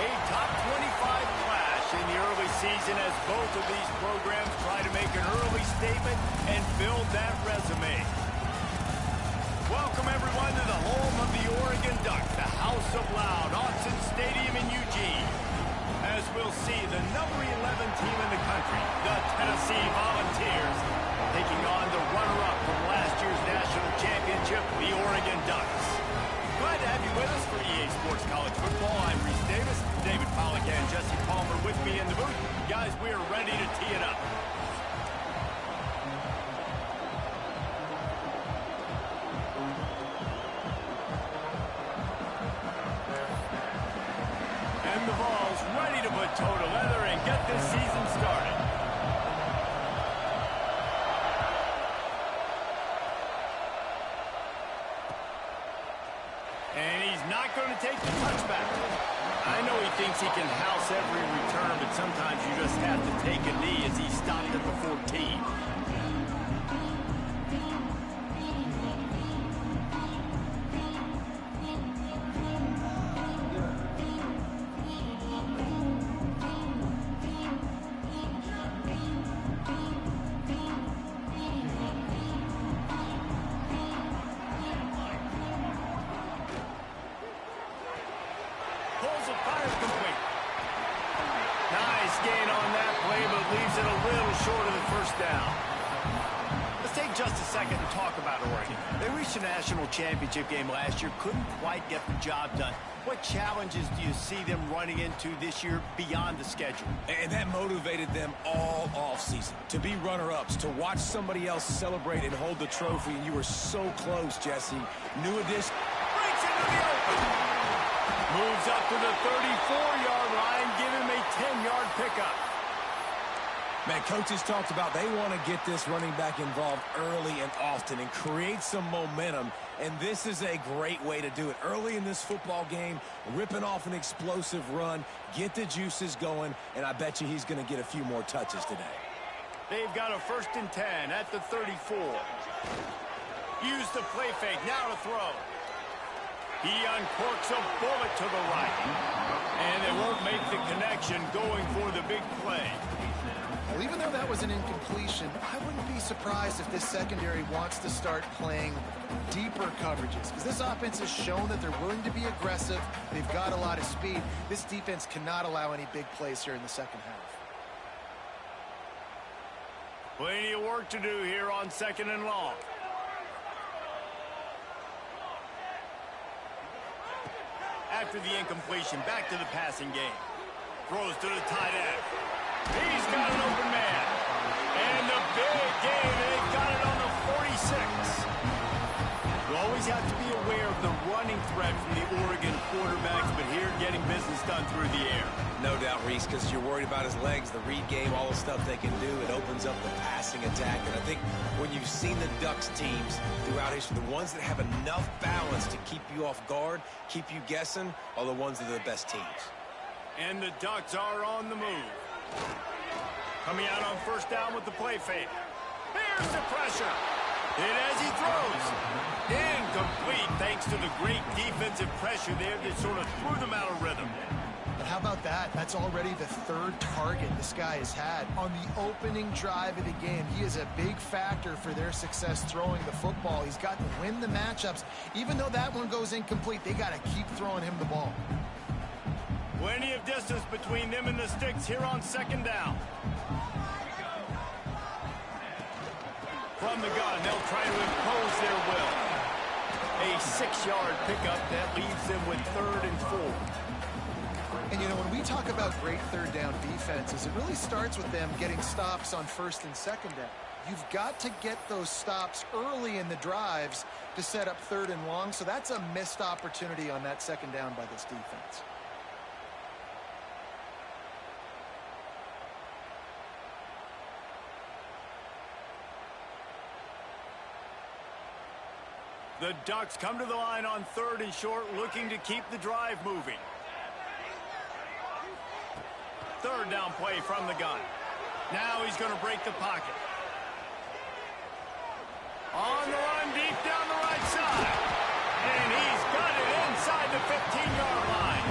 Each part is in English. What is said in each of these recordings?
A top 25 clash in the early season as both of these programs try to make an early statement and build that resume. Welcome, everyone, to the home of the Oregon Ducks, the House of Loud, Autzen Stadium in Eugene. As we'll see, the number 11 team in the country, the Tennessee Volunteers, taking on the runner-up from last year's national championship, the Oregon Ducks. Glad to have you with us for EA Sports College Football. I'm Reese Davis, David Pollack and Jesse Palmer with me in the booth. Guys, we are ready to tee it up. And the ball's ready to put toe to leather and get this season started. And he's not going to take the touchback. I know he thinks he can house every return, but sometimes you just have to take a knee as he stopped at the 14. Pulls it, fires complete. Nice gain on that play, but leaves it a little short of the first down. Let's take just a second and talk about Oregon. They reached a national championship game last year, couldn't quite get the job done. What challenges do you see them running into this year beyond the schedule? And that motivated them all offseason. To be runner-ups, to watch somebody else celebrate and hold the trophy, and you were so close, Jesse. New addition. Breaks into the open. Moves up to the 34-yard line, give him a 10-yard pickup. Man, coaches talked about they want to get this running back involved early and often and create some momentum, and this is a great way to do it. Early in this football game, ripping off an explosive run, get the juices going, and I bet you he's going to get a few more touches today. They've got a 1st and 10 at the 34. Use the play fake, now to throw. He uncorks a bullet to the right. And they won't make the connection going for the big play. Well, even though that was an incompletion, I wouldn't be surprised if this secondary wants to start playing deeper coverages. Because this offense has shown that they're willing to be aggressive. They've got a lot of speed. This defense cannot allow any big plays here in the second half. Plenty of work to do here on 2nd and long. After the incompletion, back to the passing game. Throws to the tight end. He's got an open man. And the big game, they've got it on the 46. You always have to be aware of the running threat from the Oregon quarterbacks, but here getting business done through the air. No doubt, Reese, because you're worried about his legs, the read game, all the stuff they can do. It opens up the passing attack. And I think when you've seen the Ducks teams throughout history, the ones that have enough balance to keep you off guard, keep you guessing, are the ones that are the best teams. And the Ducks are on the move. Coming out on 1st down with the play fake. Here's the pressure. Hit as he throws. Incomplete thanks to the great defensive pressure there that sort of threw them out of rhythm. But how about that? That's already the 3rd target this guy has had on the opening drive of the game. He is a big factor for their success throwing the football. He's got to win the matchups. Even though that one goes incomplete, they got to keep throwing him the ball. Plenty of distance between them and the sticks here on 2nd down. From the gun, they'll try to impose their will. A 6-yard pickup that leaves them with 3rd and 4. And, you know, when we talk about great 3rd down defenses, it really starts with them getting stops on 1st and 2nd down. You've got to get those stops early in the drives to set up 3rd and long, so that's a missed opportunity on that 2nd down by this defense. The Ducks come to the line on 3rd and short, looking to keep the drive moving. 3rd down play from the gun. Now he's going to break the pocket. On the run, deep down the right side. And he's got it inside the 15-yard line.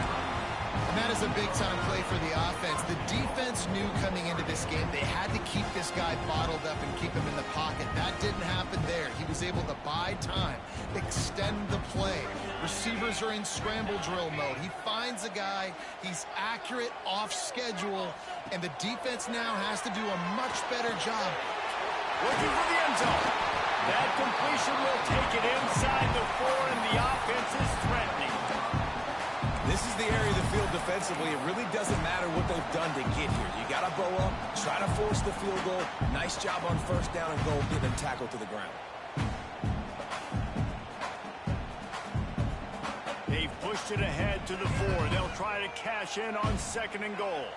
And that is a big-time play for the offense. The defense knew coming into this game they had to keep this guy bottled up and keep him in the pocket. That didn't happen there. He was able to buy time, extend the play. Receivers are in scramble drill mode. He finds a guy. He's accurate, off schedule, and the defense now has to do a much better job. Looking for the end zone. That completion will take it inside the 4, and the offense is threatening. This is the area of the field defensively. It really doesn't matter what they've done to get here. You got to bow up, try to force the field goal. Nice job on first down and goal, getting them tackled to the ground. They've pushed it ahead to the 4. They'll try to cash in on 2nd and goal.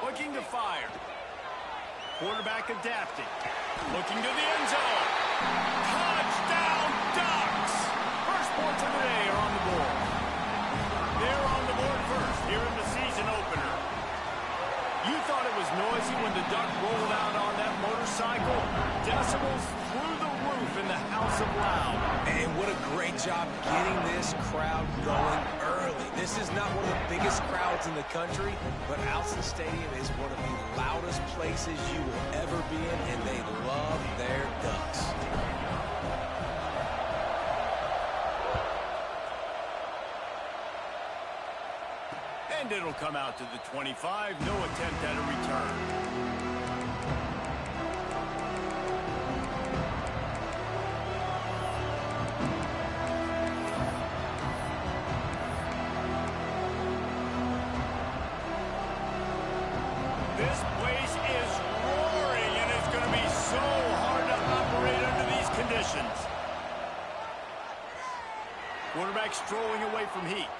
Looking to fire. Quarterback adapting. Looking to the end zone. Touchdown, Ducks! First points of the day are on the board. They're on the board first here in the season opener. You thought it was noisy when the Duck rolled out on that motorcycle? Decibels through the roof in the House of Loud. And what a great job getting this crowd going early. This is not one of the biggest crowds in the country, but Autzen Stadium is one of the loudest places you will ever be in, and they love their Ducks. And it'll come out to the 25. No attempt at a return. This place is roaring, and it's going to be so hard to operate under these conditions. Quarterback strolling away from heat.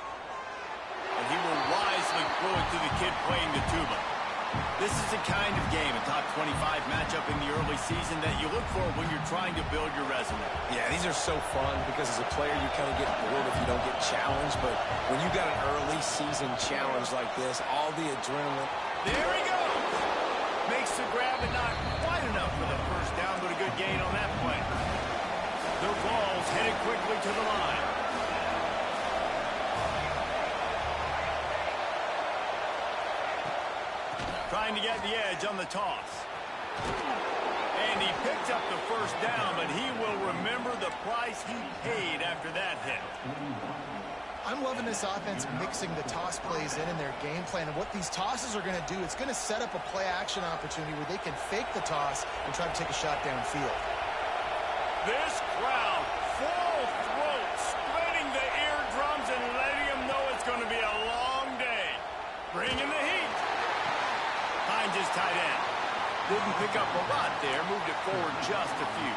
And he will wisely throw it to the kid playing the tuba. This is the kind of game, a top 25 matchup in the early season, that you look for when you're trying to build your resume. Yeah, these are so fun because as a player you kind of get bored if you don't get challenged, but when you got an early season challenge like this, all the adrenaline. There he goes! Makes the grab, and not quite enough for the first down, but a good gain on that play. The ball's headed quickly to the line. Trying to get the edge on the toss. And he picked up the first down, but he will remember the price he paid after that hit. I'm loving this offense mixing the toss plays in their game plan. And what these tosses are going to do, it's going to set up a play-action opportunity where they can fake the toss and try to take a shot downfield. This crowd, full throat, splitting the eardrums and letting them know it's going to be a long day. Bringing the heat. Finds his tight end. Didn't pick up a lot there, moved it forward just a few.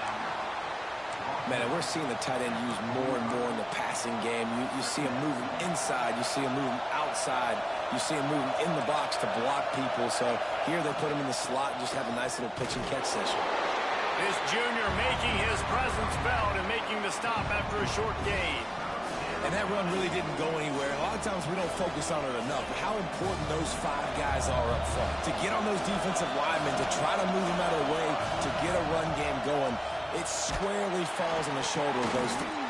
Man, and we're seeing the tight end used more and more in the passing game. You see him moving inside. You see him moving outside. You see him moving in the box to block people. So here they put him in the slot and just have a nice little pitch and catch session. This junior making his presence felt and making the stop after a short gain. And that run really didn't go anywhere. A lot of times we don't focus on it enough. But how important those 5 guys are up front. To get on those defensive linemen, to try to move them out of the way, to get a run game going, it squarely falls on the shoulder of those two. Oh,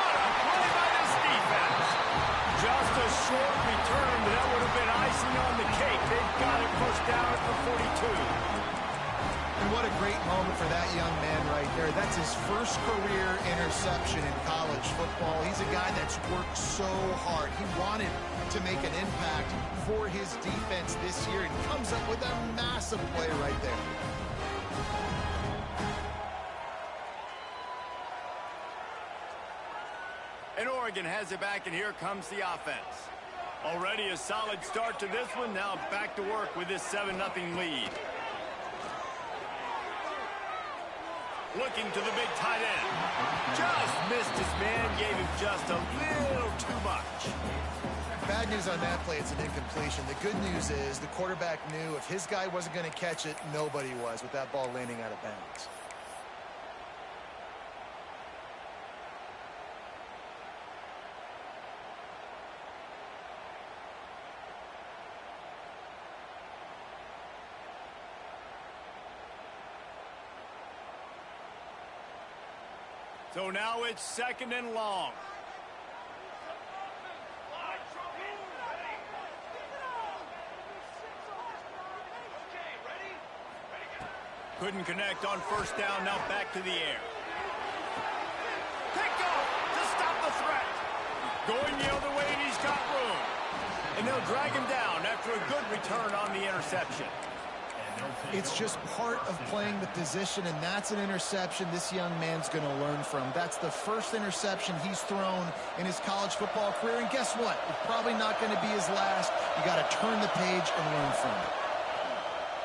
what a play by this defense. Just a short return, but that would have been icing on the cake. They've got it first down at the 42. And what a great moment for that young man right there. That's his first career interception in college football. He's a guy that's worked so hard. He wanted to make an impact for his defense this year and comes up with a massive play right there. And Oregon has it back, and here comes the offense. Already a solid start to this one. Now back to work with this 7-0 lead. Looking to the big tight end. Just missed his man, gave him just a little too much. Bad news on that play, it's an incompletion. The good news is the quarterback knew if his guy wasn't going to catch it, nobody was with that ball landing out of bounds. So now it's 2nd and long. Couldn't connect on first down. Now back to the air. Picked off to stop the threat. Going the other way, and he's got room. And they'll drag him down after a good return on the interception. It's just part of playing the position, and that's an interception this young man's going to learn from. That's the first interception he's thrown in his college football career, and guess what? It's probably not going to be his last. You got to turn the page and learn from it.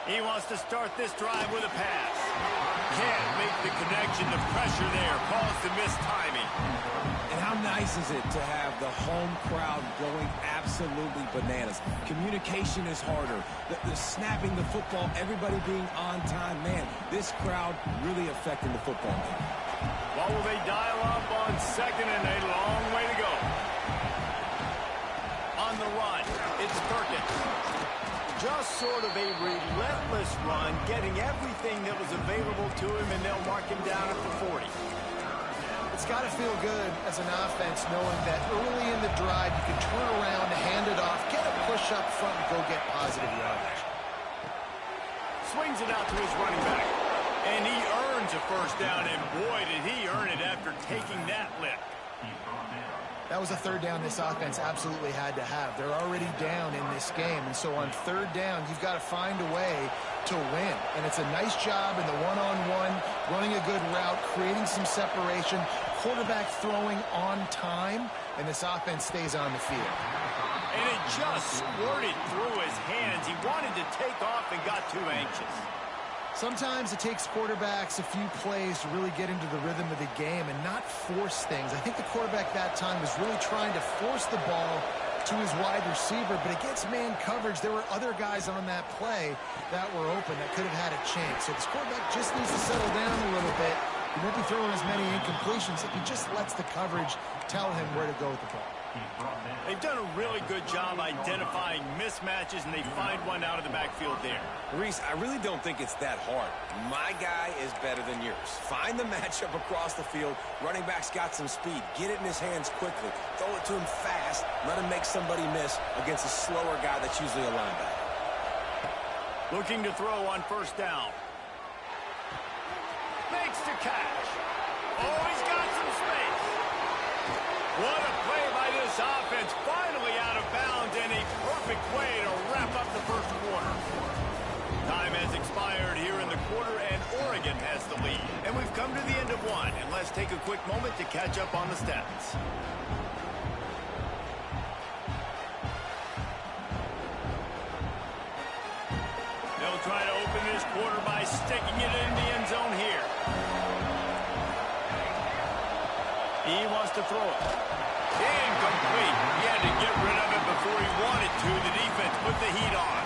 He wants to start this drive with a pass. Can't make the connection. The pressure there caused the missed timing. And how nice is it to have the home crowd going absolutely bananas? Communication is harder. The snapping the football, everybody being on time. Man, this crowd really affecting the football game. What will they dial up on second and a long way to go? On the run, it's Perkins. Just sort of a relentless run, getting everything that was available to him, and they'll mark him down at the 40. It's got to feel good as an offense knowing that early in the drive you can turn around, hand it off, get a push up front, and go get positive yardage. Swings it out to his running back, and he earns a first down, and boy, did he earn it after taking that lift. That was a third down this offense absolutely had to have. They're already down in this game, and so on third down, you've got to find a way to win. And it's a nice job in the one-on-one, running a good route, creating some separation, quarterback throwing on time, and this offense stays on the field. And it just squirted through his hands. He wanted to take off and got too anxious. Sometimes it takes quarterbacks a few plays to really get into the rhythm of the game and not force things. I think the quarterback that time was really trying to force the ball to his wide receiver, but against man coverage, there were other guys on that play that were open that could have had a chance. So this quarterback just needs to settle down a little bit. He won't be throwing as many incompletions if he just lets the coverage tell him where to go with the ball. They've done a really good job identifying mismatches, and they find one out of the backfield there. Reese, I really don't think it's that hard. My guy is better than yours. Find the matchup across the field. Running back's got some speed. Get it in his hands quickly. Throw it to him fast. Let him make somebody miss against a slower guy that's usually a linebacker. Looking to throw on first down. Makes the catch. Oh, he's got some space. What a play by this offense. Finally out of bounds, and a perfect way to wrap up the first quarter. Time has expired here in the quarter, and Oregon has the lead. And we've come to the end of one, and let's take a quick moment to catch up on the stats. They'll try to open this quarter by sticking it in the end zone here. He wants to throw it. Incomplete. He had to get rid of it before he wanted to. The defense put the heat on.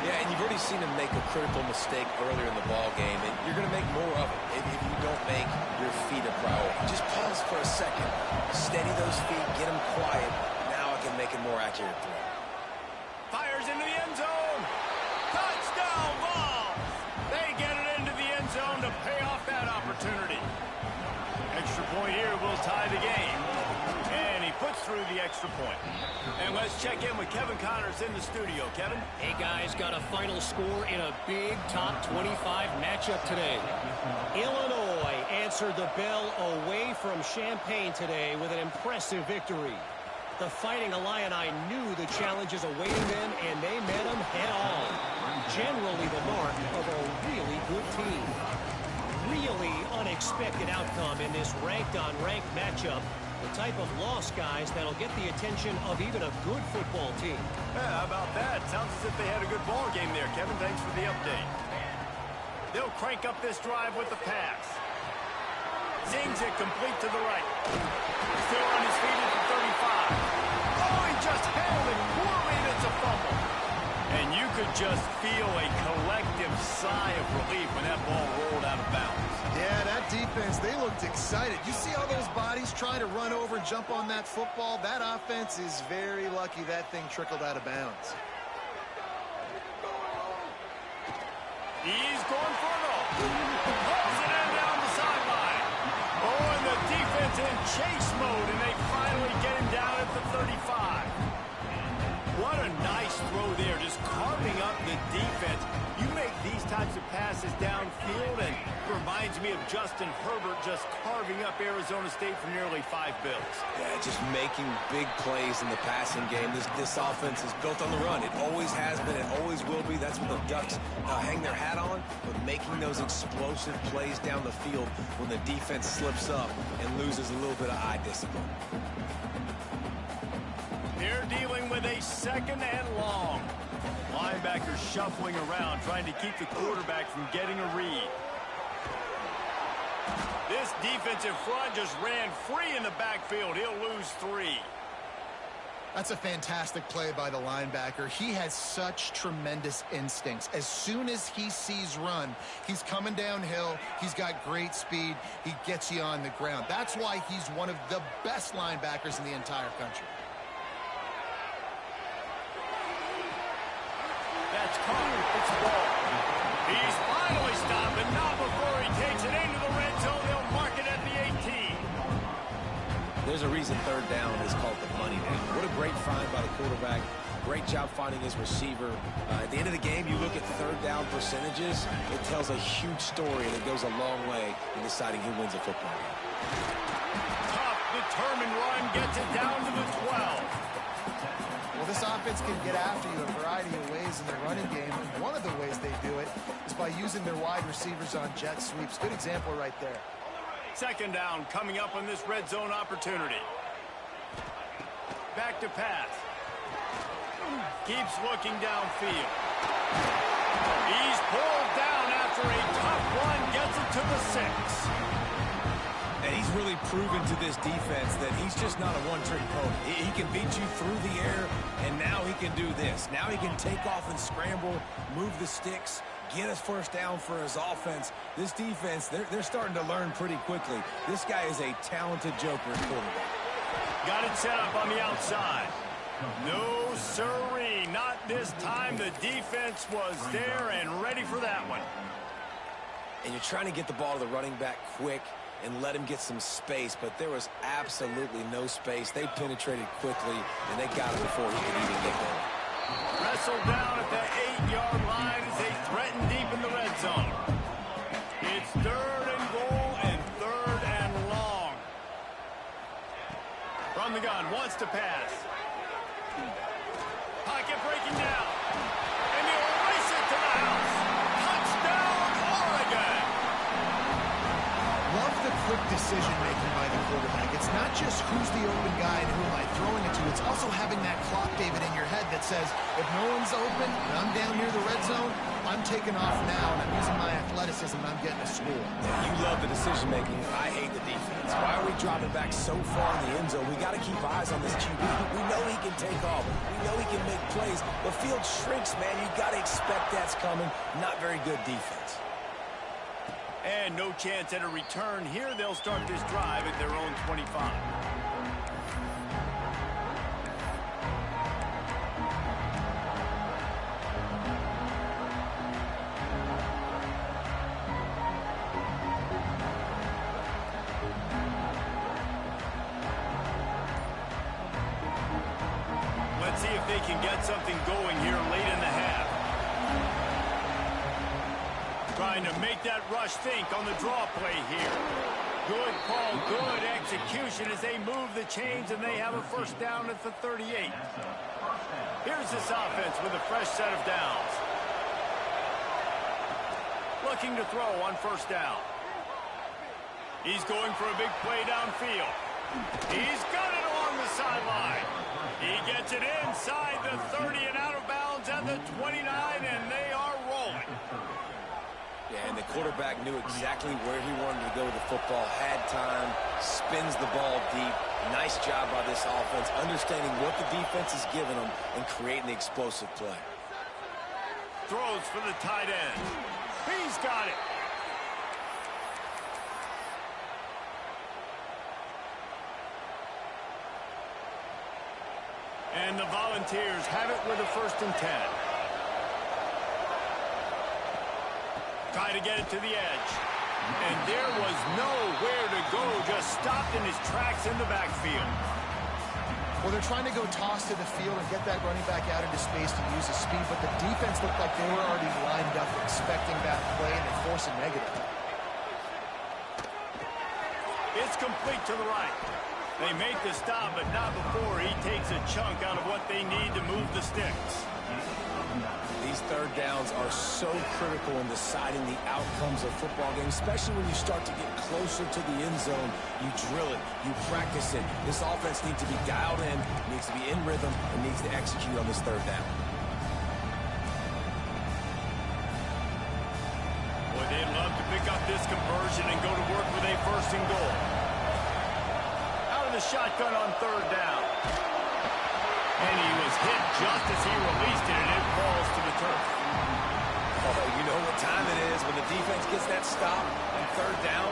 Yeah, and you've already seen him make a critical mistake earlier in the ball game, and you're going to make more of it if you don't make your feet a priority. Just pause for a second, steady those feet, get them quiet. Now I can make a more accurate throw. Fires into the end zone. Touchdown ball. They get it into the end zone to pay off that opportunity. Extra point here will tie the game. And he puts through the extra point. And let's check in with Kevin Connors in the studio. Kevin? Hey, guys, got a final score in a big top 25 matchup today. Illinois answered the bell away from Champaign today with an impressive victory. The Fighting Illini knew the challenges awaiting them, and they met them head-on. Generally the mark of a really good team. Really unexpected outcome in this ranked-on-ranked matchup. The type of loss, guys, that'll get the attention of even a good football team. Yeah, how about that? Sounds as if they had a good ball game there, Kevin. Thanks for the update. They'll crank up this drive with the pass. Zings it complete to the right. Still on his feet at the 35. Oh, he just handled it poorly, and it's a fumble. And you could just feel a collective sigh of relief when that ball rolled out of bounds. Yeah, that defense, they looked excited. You see all those bodies trying to run over and jump on that football? That offense is very lucky that thing trickled out of bounds. He's going for it all. Pulls it in down the sideline. Oh, and the defense in chase mode, and they finally get him down at the 35. What a nice throw there, just carving up the defense. You make these types of passes downfield, and it reminds me of Justin Herbert just carving up Arizona State for nearly 5 bills. Yeah, just making big plays in the passing game. This offense is built on the run. It always has been. It always will be. That's what the Ducks hang their hat on, but making those explosive plays down the field when the defense slips up and loses a little bit of eye discipline. They're dealing with a 2nd and long. Linebacker shuffling around, trying to keep the quarterback from getting a read. This defensive front just ran free in the backfield. He'll lose 3. That's a fantastic play by the linebacker. He has such tremendous instincts. As soon as he sees run, he's coming downhill. He's got great speed. He gets you on the ground. That's why he's one of the best linebackers in the entire country. That's caught. It's a ball. He's finally stopped, but not before he takes it into the red zone. They'll mark it at the 18. There's a reason 3rd down is called the money down. What a great find by the quarterback. Great job finding his receiver. At the end of the game, you look at 3rd down percentages. It tells a huge story, and it goes a long way in deciding who wins a football game. Tough, determined run gets it down to the 12. Well, this offense can get after you a variety of ways in the running game, and one of the ways they do it is by using their wide receivers on jet sweeps. Good example right there. 2nd down coming up on this red zone opportunity. Back to pass. Keeps looking downfield. He's pulled down after a tough run, gets it to the 6. And he's really proven to this defense that he's just not a one-trick pony. He can beat you through the air, and now he can do this. Now he can take off and scramble, move the sticks, get us 1st down for his offense. This defense, they're starting to learn pretty quickly. This guy is a talented joker at quarterback. Got it set up on the outside. No sirree, not this time. The defense was there and ready for that one. And you're trying to get the ball to the running back quick and let him get some space, but there was absolutely no space. They penetrated quickly, and they got him before he could even get there. Wrestled down at the 8-yard line as they threaten deep in the red zone. It's 3rd and goal and 3rd and long. From the gun, wants to pass. Pocket breaking down. And he'll race it to the house. Touchdown, Oregon! Love the quick decision-making by the quarterback. It's not just who's the open guy and who am I throwing it to. It's also having that clock, David, in your head that says, if no one's open and I'm down near the red zone, I'm taking off now, and I'm using my athleticism, and I'm getting a score. Yeah, you love the decision-making. I hate the defense. Why are we dropping back so far in the end zone? We got to keep eyes on this QB. We know he can take off. We know he can make plays. The field shrinks, man. You got to expect that's coming. Not very good defense. And no chance at a return here. They'll start this drive at their own 25. Let's see if they can get something going here late in the half. Trying to make that rush think on the draw play here. Good call, good execution as they move the chains, and they have a 1st down at the 38. Here's this offense with a fresh set of downs. Looking to throw on 1st down. He's going for a big play downfield. He's got it along the sideline. He gets it inside the 30 and out of bounds at the 29, and they are rolling. Yeah, and the quarterback knew exactly where he wanted to go with the football, had time, spins the ball deep. Nice job by this offense, understanding what the defense is giving them and creating the explosive play. Throws for the tight end. He's got it. And the Volunteers have it with a 1st and 10. Try to get it to the edge. And there was nowhere to go, just stopped in his tracks in the backfield. Well, they're trying to go toss to the field and get that running back out into space to use his speed, but the defense looked like they were already lined up expecting that play, and they force a negative. It's complete to the right. They make the stop, but not before he takes a chunk out of what they need to move the sticks. These third downs are so critical in deciding the outcomes of football games, especially when you start to get closer to the end zone. You drill it, you practice it. This offense needs to be dialed in, needs to be in rhythm, and needs to execute on this third down. Boy, they'd love to pick up this conversion and go to work with a first and goal. Out of the shotgun on third down. And he was hit just as he released it, and it falls to the turf. Oh, you know what time it is when the defense gets that stop on third down.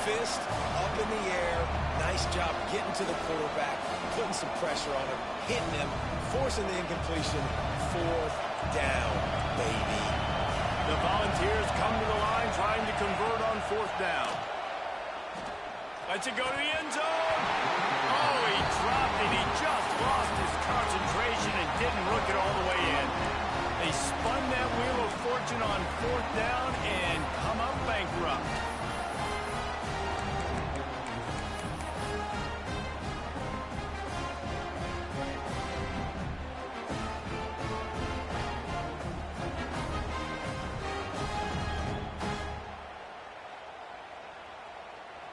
Fist up in the air. Nice job getting to the quarterback, putting some pressure on him, hitting him, forcing the incompletion. Fourth down, baby. The Volunteers come to the line trying to convert on fourth down. Lets it go to the end zone. Oh, he dropped it. He just lost his concentration and didn't look it all the way in. They spun that wheel of fortune on fourth down and come up bankrupt.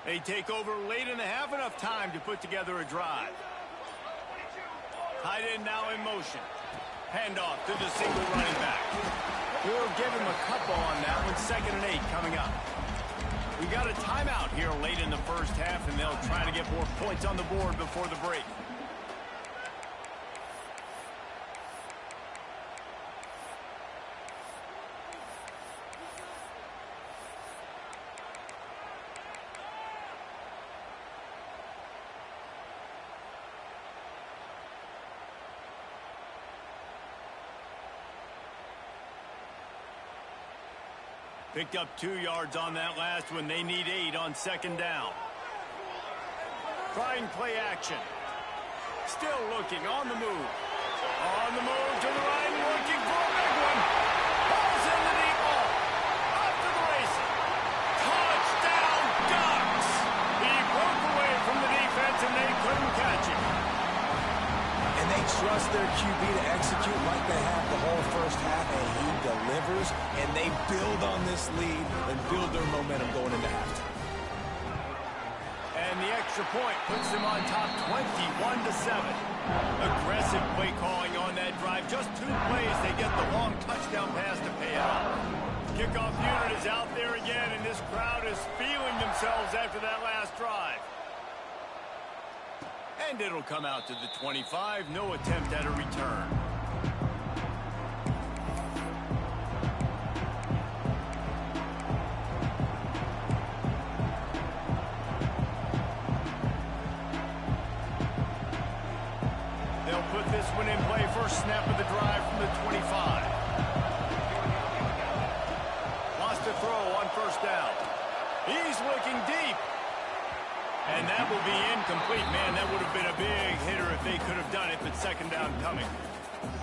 They take over late in the half, enough time to put together a drive. Tight end now in motion. Handoff to the single running back. We'll give him a couple on that one. 2nd and 8 coming up. We got a timeout here late in the first half, and they'll try to get more points on the board before the break. Picked up 2 yards on that last one. They need 8 on 2nd down. Trying play action. Still looking on the move. On the move to the right, looking for a big one. Balls in the deep ball. Off to the races. Touchdown, Ducks! He broke away from the defense and they couldn't catch him. And they trust their QB to execute like they have the whole first half, and he delivers, and they build on this lead and build their momentum going into halftime. And the extra point puts them on top 21-7. Aggressive play calling on that drive. Just 2 plays, they get the long touchdown pass to pay it off. Kickoff unit is out there again, and this crowd is feeling themselves after that last drive. And it'll come out to the 25. No attempt at a return. They'll put this one in play. First snap of the drive from the 25. Lost a throw on first down. He's looking deep. And that will be incomplete. Man, that would have been a big hitter if they could have done it, but 2nd down coming.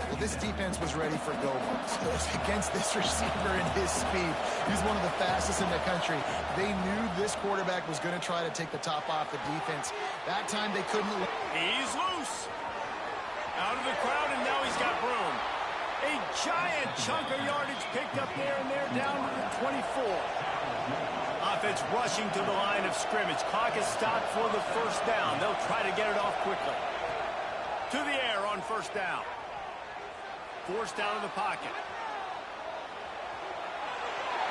Well, this defense was ready for go against this receiver and his speed. He's one of the fastest in the country. They knew this quarterback was going to try to take the top off the defense. That time they couldn't. He's loose. Out of the crowd, and now he's got room. A giant chunk of yardage picked up there, and they're down to the 24. Offense rushing to the line of scrimmage. Clock is stopped for the first down. They'll try to get it off quickly. To the air on first down. Forced out of the pocket.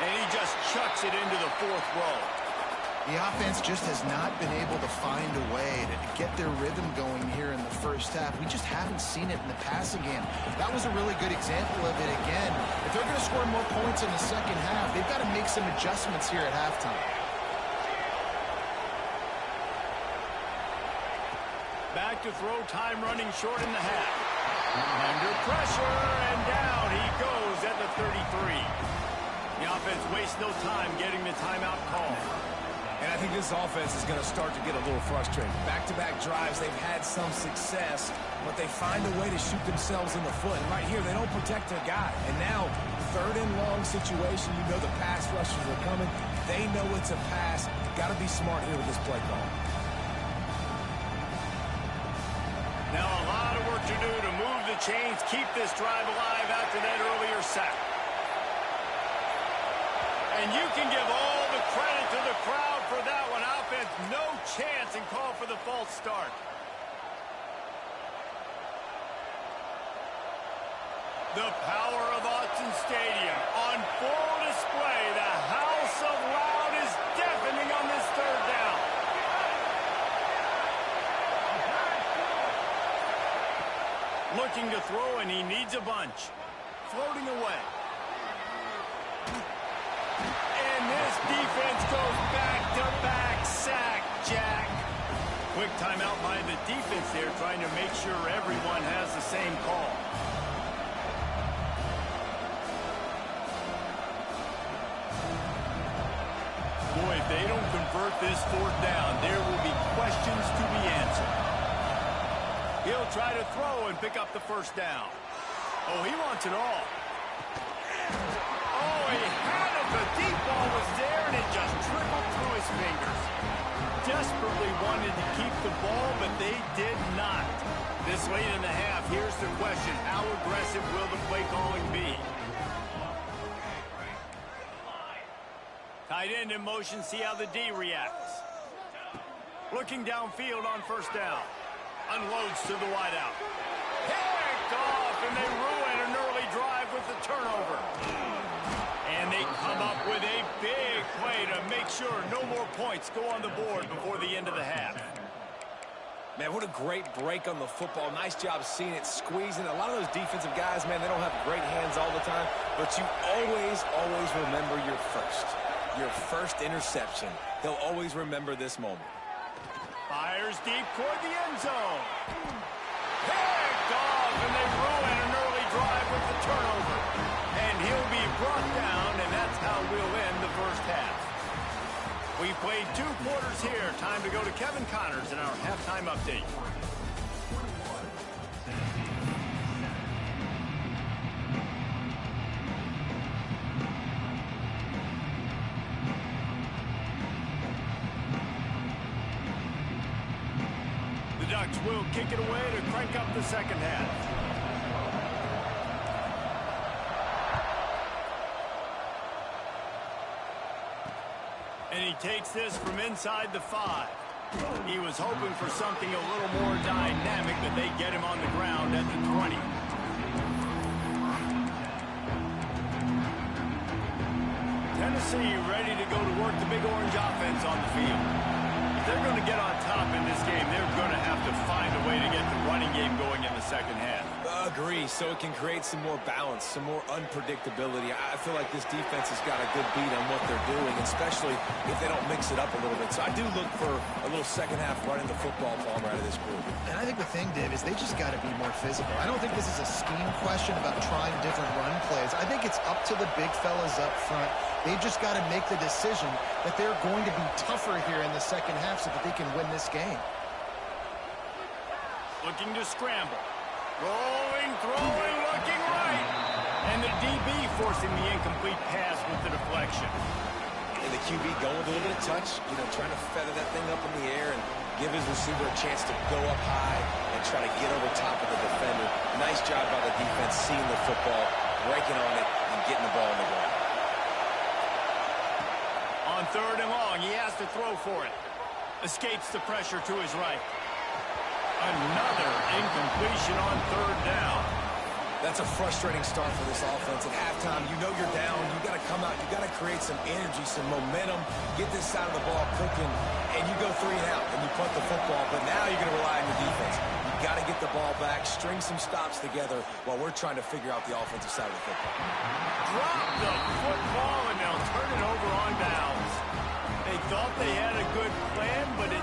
And he just chucks it into the 4th row. The offense just has not been able to find a way to get their rhythm going here in the first half. We just haven't seen it in the passing game. That was a really good example of it again. If they're going to score more points in the second half, they've got to make some adjustments here at halftime. Back to throw, time running short in the half. Under pressure, and down he goes at the 33. The offense wastes no time getting the timeout call. And I think this offense is going to start to get a little frustrated. Back-to-back drives, they've had some success, but they find a way to shoot themselves in the foot. And right here, they don't protect their guy. And now, third and long situation, you know the pass rushers are coming. They know it's a pass. Got to be smart here with this play call. Now a lot of work to do to move the chains, keep this drive alive after that earlier sack. And you can give all the credit to the crowd for that one. Offense, no chance, and call for the false start. The power of Autzen Stadium on full display. The House of Loud is deafening on this third down. Looking to throw, and he needs a bunch. Floating away. And this defense goes back-to-back sack, Jack. Quick timeout by the defense there, trying to make sure everyone has the same call. Boy, if they don't convert this fourth down, there will be questions to be answered. He'll try to throw and pick up the first down. Oh, he wants it all. Oh, he had it. The deep ball was there, and it just trickled through his fingers. Desperately wanted to keep the ball, but they did not. This late in the half, here's the question. How aggressive will the play calling be? Tight end in motion, see how the D reacts. Looking downfield on first down. Unloads to the wideout. Picked off, and they ruin an early drive with the turnover. And they come up with a big play to make sure no more points go on the board before the end of the half. Man, what a great break on the football. Nice job seeing it, squeezing. A lot of those defensive guys, man, they don't have great hands all the time, but you always remember your first interception. They'll always remember this moment. Fires deep toward the end zone. Picked off, and they ruin an early drive with the turnover. And he'll be brought down, and that's how we'll end the first half. We've played 2 quarters here. Time to go to Kevin Connors in our halftime update. The Ducks will kick it away to crank up the second half. And he takes this from inside the 5. He was hoping for something a little more dynamic, but they get him on the ground at the 20. Tennessee ready to go to work the Big Orange offense on the field. If they're going to get on top in this game, they're going to have to find a way to get the running game going in the second half. Agree, so it can create some more balance, some more unpredictability. I feel like this defense has got a good beat on what they're doing, especially if they don't mix it up a little bit. So I do look for a little second half running the football ball out of this group. And I think the thing, Dave, is they just got to be more physical. I don't think this is a scheme question about trying different run plays. I think it's up to the big fellas up front. They've just got to make the decision that they're going to be tougher here in the second half so that they can win this game. Looking to scramble. Rolling, throwing, looking right. And the DB forcing the incomplete pass with the deflection. And the QB going with a little bit of touch, trying to feather that thing up in the air and give his receiver a chance to go up high and try to get over top of the defender. Nice job by the defense seeing the football, breaking on it, and getting the ball on the ground. On third and long, he has to throw for it. Escapes the pressure to his right. Another incompletion on third down. That's a frustrating start for this offense. At halftime, you know you're down. You got to come out. You got to create some energy, some momentum, get this side of the ball cooking, and you go 3 and out, and you punt the football. But now you're going to rely on your defense. You got to get the ball back, string some stops together while we're trying to figure out the offensive side of the football. Drop the football, and they'll turn it over on downs. They thought they had a good plan, but it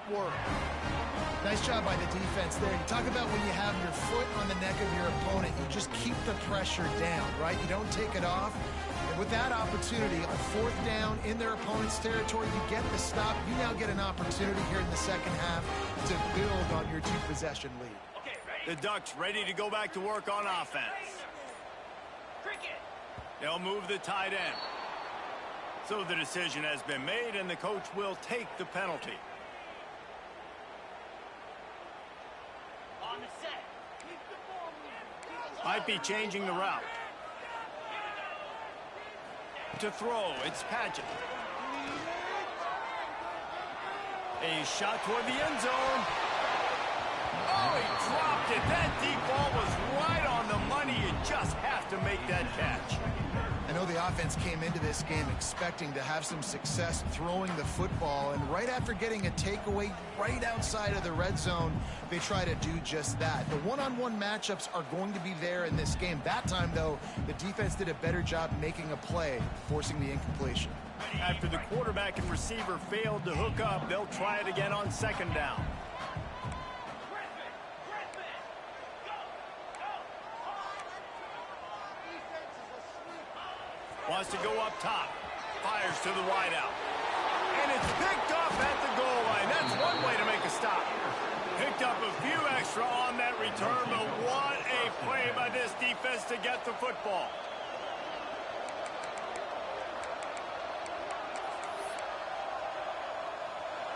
footwork. Nice job by the defense there. You talk about when you have your foot on the neck of your opponent, you just keep the pressure down, right? You don't take it off. And with that opportunity, on fourth down in their opponent's territory, you get the stop. You now get an opportunity here in the second half to build on your two-possession lead. The Ducks ready to go back to work on offense. They'll move the tight end. So the decision has been made, and the coach will take the penalty. On the set. Might be changing the route. To throw, it's Paget. A shot toward the end zone. Oh, he dropped it. That deep ball was right on the money. You just have to make that catch. I know the offense came into this game expecting to have some success throwing the football, and right after getting a takeaway right outside of the red zone, they try to do just that. The one-on-one matchups are going to be there in this game. That time, though, the defense did a better job making a play, forcing the incompletion. After the quarterback and receiver failed to hook up, they'll try it again on second down. Wants to go up top. Fires to the wideout. And it's picked up at the goal line. That's one way to make a stop. Picked up a few extra on that return, but what a play by this defense to get the football.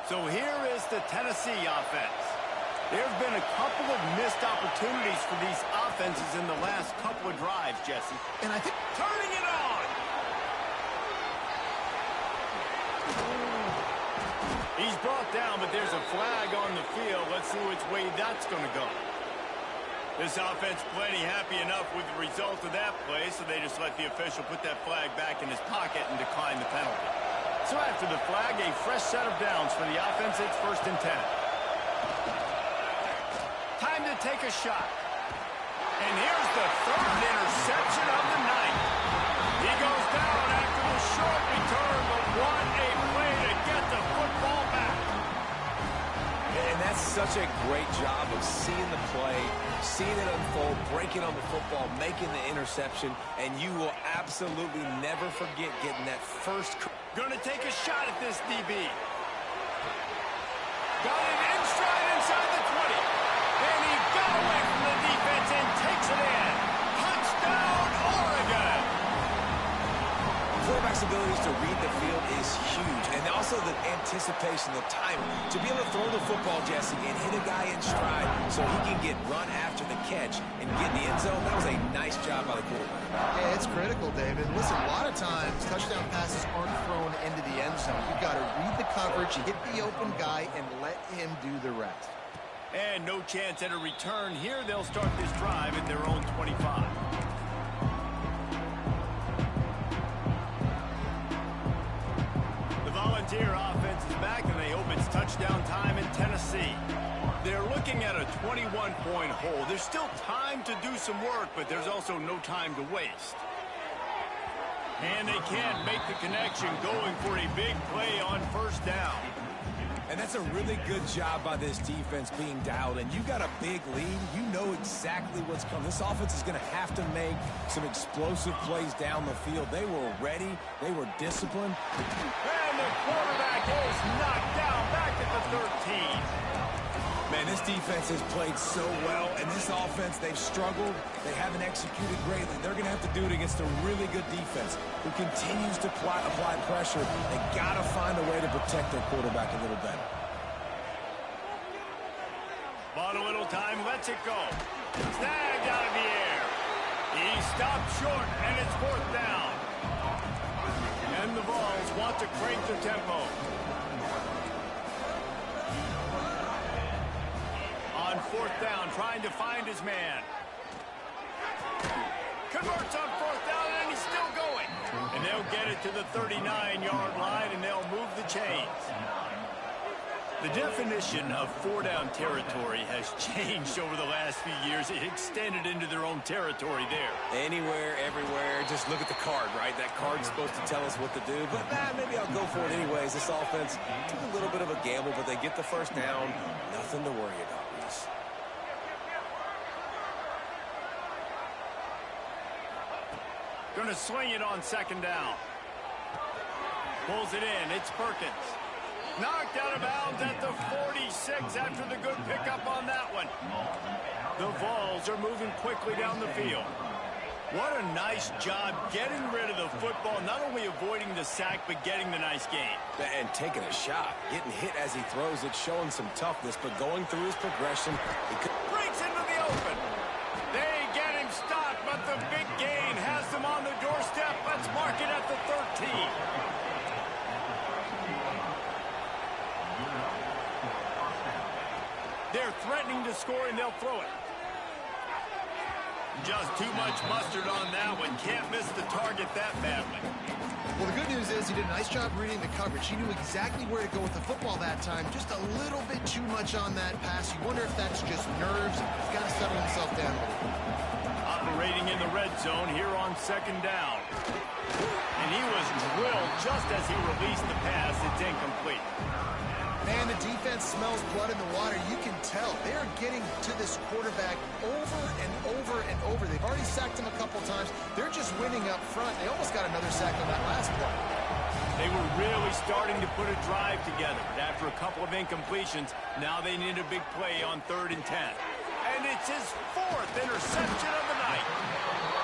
So here is the Tennessee offense. There have been a couple of missed opportunities for these offenses in the last couple of drives, Jesse. And I think Turning it on. He's brought down, but there's a flag on the field. Let's see which way that's going to go. This offense plenty happy enough with the result of that play, so they just let the official put that flag back in his pocket and decline the penalty. So after the flag, a fresh set of downs for the offense. It's 1st and 10. Time to take a shot. And here's the 3rd interception of the night. He goes down after the short return, but what a play to get the football back. And that's such a great job of seeing the play, seeing it unfold, breaking on the football, making the interception, and you will absolutely never forget getting that first. Going to take a shot at this DB. Got it in stride inside the 20. And he got away from the defense and takes it in. Touchdown, Oregon. Quarterback's abilities to read the field is huge, and also the anticipation, the timing. To be able to throw the football, Jesse, and hit a guy in stride so he can get run after the catch and get in the end zone, that was a nice job by the quarterback. Yeah, it's critical, David. Listen, a lot of times touchdown passes aren't thrown into the end zone. You've got to read the coverage, hit the open guy, and let him do the rest. And no chance at a return here. They'll start this drive at their own 25. The Volunteer offense is back, and they hope it's touchdown time in Tennessee. They're looking at a 21-point hole. There's still time to do some work, but there's also no time to waste. And they can't make the connection, going for a big play on 1st down. And that's a really good job by this defense being dialed in. You got a big lead. You know exactly what's coming. This offense is going to have to make some explosive plays down the field. They were ready. They were disciplined. And the quarterback is knocked down back at the 13. Man, this defense has played so well, and this offense, they've struggled. They haven't executed greatly. They're going to have to do it against a really good defense who continues to apply pressure. They got to find a way to protect their quarterback a little better. Bought a little time, lets it go. Snagged out of the air. He stopped short, and it's 4th down. And the Vols want to crank the tempo. On 4th down, trying to find his man. Converts on 4th down, and he's still going. And they'll get it to the 39-yard line, and they'll move the chains. The definition of four-down territory has changed over the last few years. It extended into their own territory there. Anywhere, everywhere, just look at the card, right? That card's supposed to tell us what to do, but maybe I'll go for it anyways. This offense took a little bit of a gamble, but they get the first down. Nothing to worry about, Reese. Going to swing it on second down. Pulls it in. It's Perkins. Knocked out of bounds at the 46 after the good pickup on that one. The Vols are moving quickly down the field. What a nice job getting rid of the football, not only avoiding the sack, but getting the nice gain. And taking a shot, getting hit as he throws it, showing some toughness, but going through his progression. Breaks into the open. They get him stopped, but the big gain has them on the doorstep. Let's mark it at the 13. They're threatening to score, and they'll throw it. Just too much mustard on that one. Can't miss the target that badly. Well, the good news is he did a nice job reading the coverage. He knew exactly where to go with the football that time. Just a little bit too much on that pass. You wonder if that's just nerves. He's got to settle himself down a little. Operating in the red zone here on second down. And he was drilled just as he released the pass. It's incomplete. Man, the defense smells blood in the water. You can tell. They are getting to this quarterback over and over and over. They've already sacked him a couple times. They're just winning up front. They almost got another sack on that last play. They were really starting to put a drive together. But after a couple of incompletions, now they need a big play on 3rd and 10. And it's his 4th interception of the night.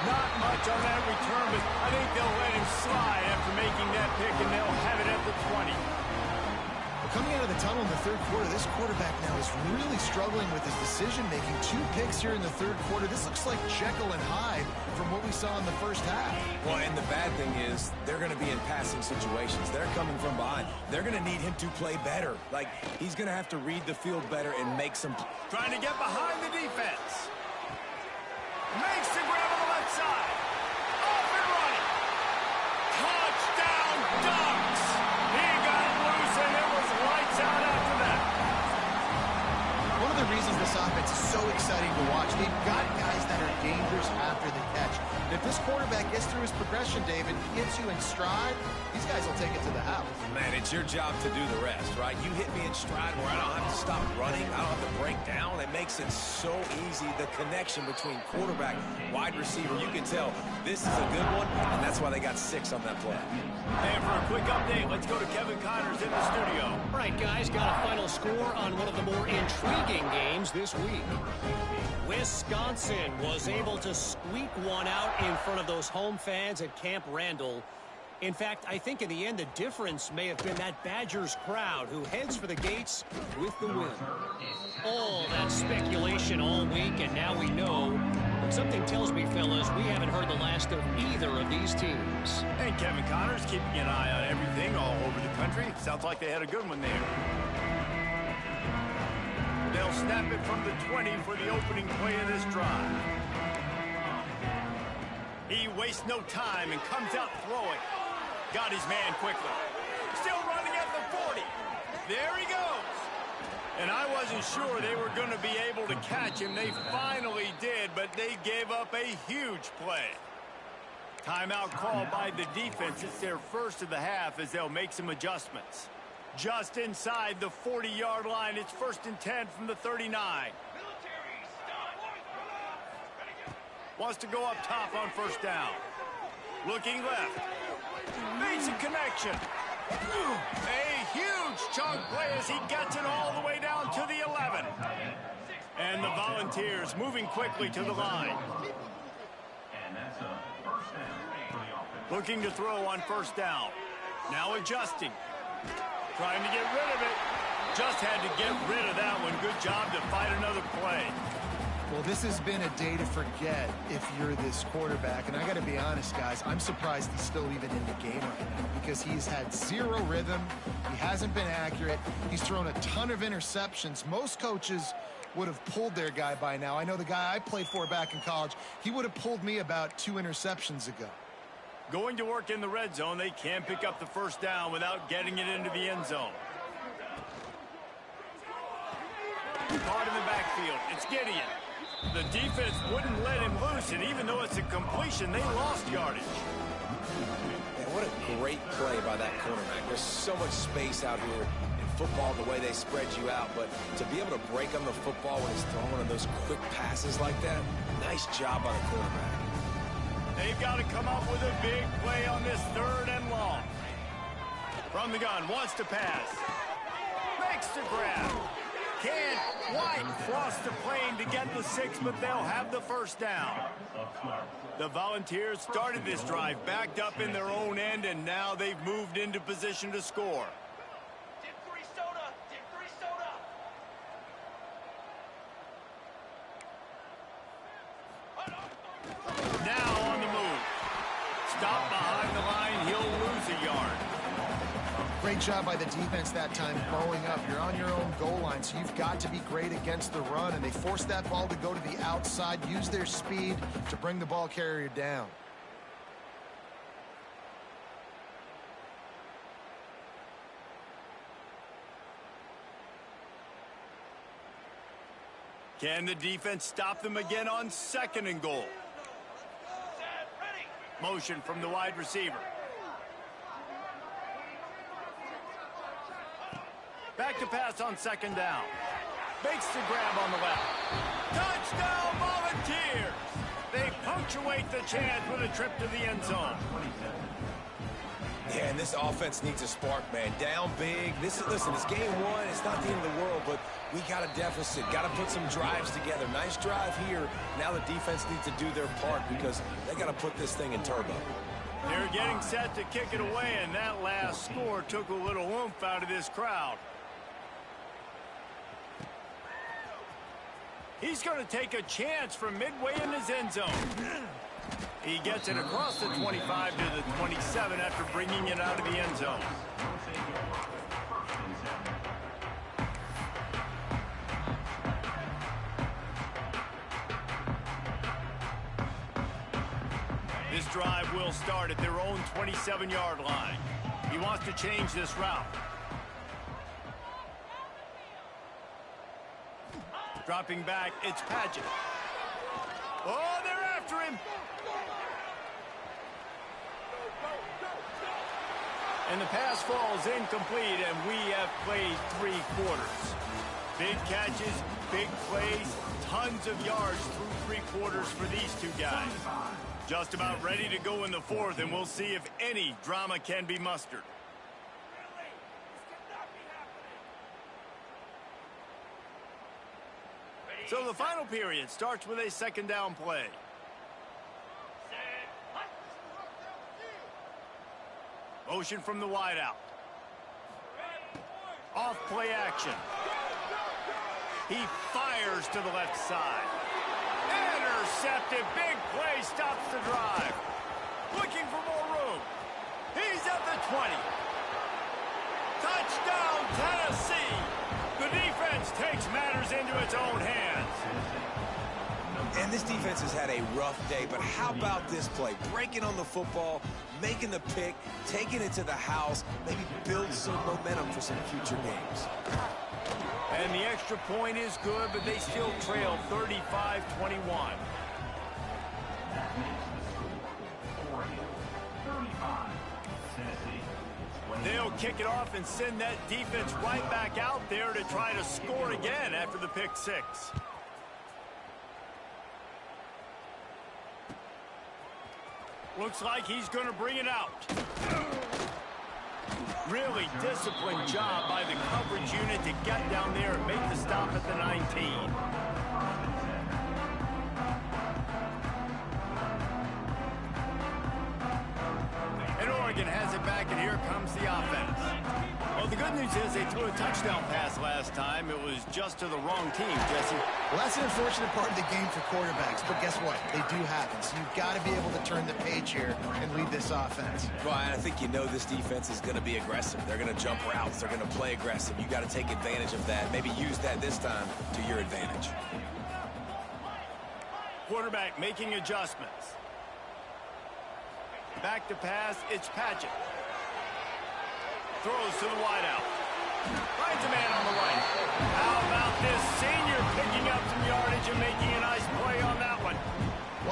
Not much on that return, but I think they'll let him slide after making that pick, and they'll have it at the 20. Coming out of the tunnel in the third quarter, this quarterback now is really struggling with his decision-making. 2 picks here in the third quarter. This looks like Jekyll and Hyde from what we saw in the first half. Well, and the bad thing is they're going to be in passing situations. They're coming from behind. They're going to need him to play better. Like, he's going to have to read the field better and make some... Trying to get behind the defense. Makes the grab on the left side. Off and running. Touchdown, Ducks. He got loose, and it was lights out after that. One of the reasons this offense is so exciting to watch, they've got guys that are dangerous after the catch. And if this quarterback gets through his progression, David, gets you in stride, these guys will take it to the house. Man, it's your job to do the rest, right? You hit me in stride where I don't have to stop running. I don't have to break down. It makes it so easy. The connection between quarterback, wide receiver, you can tell this is a good one, and that's why they got 6 on that play. And for a quick update, let's go to Kevin Connors in the studio. All right, guys, got a final score on one of the more intriguing games this week. Wisconsin was able to squeak one out in front of those home fans at Camp Randall. In fact, I think in the end, the difference may have been that Badgers crowd who heads for the gates with the win. All that speculation all week, and now we know. But something tells me, fellas, we haven't heard the last of either of these teams. And Kevin Connors keeping an eye on everything all over the country. Sounds like they had a good one there. They'll snap it from the 20 for the opening play of this drive. He wastes no time and comes out throwing. Got his man quickly. Still running at the 40. There he goes. And I wasn't sure they were going to be able to catch him. They finally did, but they gave up a huge play. Timeout called by the defense. It's their first of the half as they'll make some adjustments. Just inside the 40-yard line. It's 1st and 10 from the 39. Wants to go up top on 1st down. Looking left. Makes a connection. A huge chunk play as he gets it all the way down to the 11. And the Volunteers moving quickly to the line. Looking to throw on 1st down. Now adjusting. Trying to get rid of it. Just had to get rid of that one. Good job to fight another play. Well, this has been a day to forget if you're this quarterback. And I got to be honest, guys, I'm surprised he's still even in the game right now because he's had 0 rhythm. He hasn't been accurate. He's thrown a ton of interceptions. Most coaches would have pulled their guy by now. I know the guy I played for back in college, he would have pulled me about 2 interceptions ago. Going to work in the red zone. They can't pick up the 1st down without getting it into the end zone. Caught in the backfield. It's Gideon. The defense wouldn't let him loose, and even though it's a completion, they lost yardage. Man, what a great play by that cornerback. There's so much space out here in football, the way they spread you out, but to be able to break on the football when it's thrown on those quick passes like that, nice job by the quarterback. They've got to come up with a big play on this 3rd and long. From the gun, wants to pass. Makes the grab. Can't quite cross the plane to get the 6, but they'll have the first down. The Volunteers started this drive backed up in their own end, and now they've moved into position to score. Now on the move. Stop behind the line. He'll lose a yard. Great job by the defense that time, bowing up. You're on your own goal line, so you've got to be great against the run, and they forced that ball to go to the outside, use their speed to bring the ball carrier down. Can the defense stop them again on 2nd and goal? Motion from the wide receiver. Back to pass on 2nd down. Makes the grab on the left. Touchdown, Volunteers! They punctuate the chance with a trip to the end zone. Yeah, and this offense needs a spark, man. Down big. Listen, it's game 1. It's not the end of the world, but we got a deficit. Got to put some drives together. Nice drive here. Now the defense needs to do their part because they got to put this thing in turbo. They're getting set to kick it away, and that last score took a little oomph out of this crowd. He's going to take a chance from midway in his end zone. He gets it across the 25 to the 27 after bringing it out of the end zone. This drive will start at their own 27-yard line. He wants to change this route. Dropping back, it's Padgett. Oh, they're after him. And the pass falls incomplete, and we have played 3 quarters. Big catches, big plays, tons of yards through 3 quarters for these 2 guys. Just about ready to go in the 4th, and we'll see if any drama can be mustered. So the final period starts with a 2nd down play. Motion from the wideout. Off play action. He fires to the left side. Intercepted. Big play stops the drive. Looking for more room. He's at the 20. Touchdown, Tennessee. The defense takes matters into its own hands. And this defense has had a rough day, but how about this play? Breaking on the football, making the pick, taking it to the house, maybe build some momentum for some future games. And the extra point is good, but they still trail 35-21. They'll kick it off and send that defense right back out there to try to score again after the pick 6. Looks like he's going to bring it out. Really disciplined job by the coverage unit to get down there and make the stop at the 19. And Oregon has it back, and here comes the offense. Well, the good news is they threw a touchdown pass last time. It was just to the wrong team, Jesse. Well, that's an unfortunate part of the game for quarterbacks, but guess what? They do happen, so you've got to be able to turn the page here and lead this offense. Brian, I think you know this defense is going to be aggressive. They're going to jump routes. They're going to play aggressive. You got to take advantage of that. Maybe use that this time to your advantage. Quarterback making adjustments. Back to pass, it's Padgett. Throws to the wideout. Finds a man on the right. How about this senior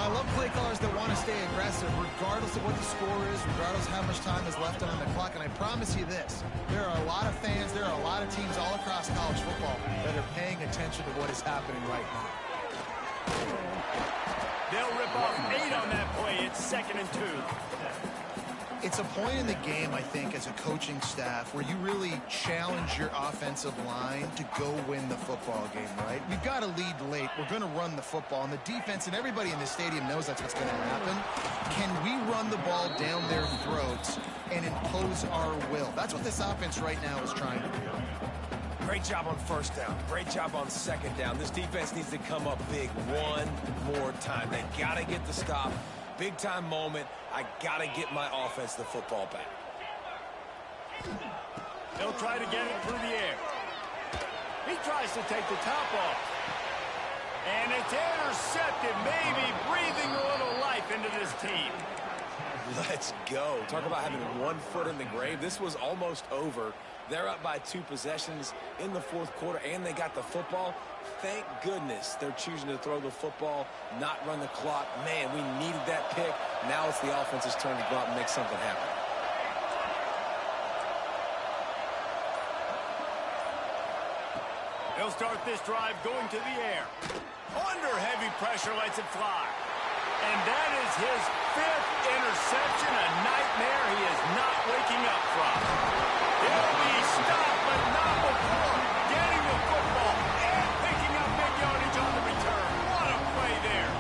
Well, I love play callers that want to stay aggressive regardless of what the score is, regardless of how much time is left on the clock. And I promise you this, there are a lot of fans, there are a lot of teams all across college football that are paying attention to what is happening right now. They'll rip off 8 on that play. It's 2nd and 2. It's a point in the game, I think, as a coaching staff where you really challenge your offensive line to go win the football game, right? We've got to lead late. We're going to run the football. And the defense and everybody in the stadium knows that's what's going to happen. Can we run the ball down their throats and impose our will? That's what this offense right now is trying to do. Great job on 1st down. Great job on 2nd down. This defense needs to come up big one more time. They got to get the stop. Big time moment. I got to get my offense the football back. They'll try to get it through the air. He tries to take the top off. And it's intercepted, maybe breathing a little life into this team. Let's go. Talk about having 1 foot in the grave. This was almost over. They're up by 2 possessions in the 4th quarter, and they got the football. Thank goodness they're choosing to throw the football, not run the clock. Man, we needed that pick. Now it's the offense's turn to go out and make something happen. They'll start this drive going to the air. Under heavy pressure, lets it fly. And that is his 5th interception, a nightmare he is not waking up from. He'll be stopped, but not before getting the football and picking up big yardage on the return. What a play there.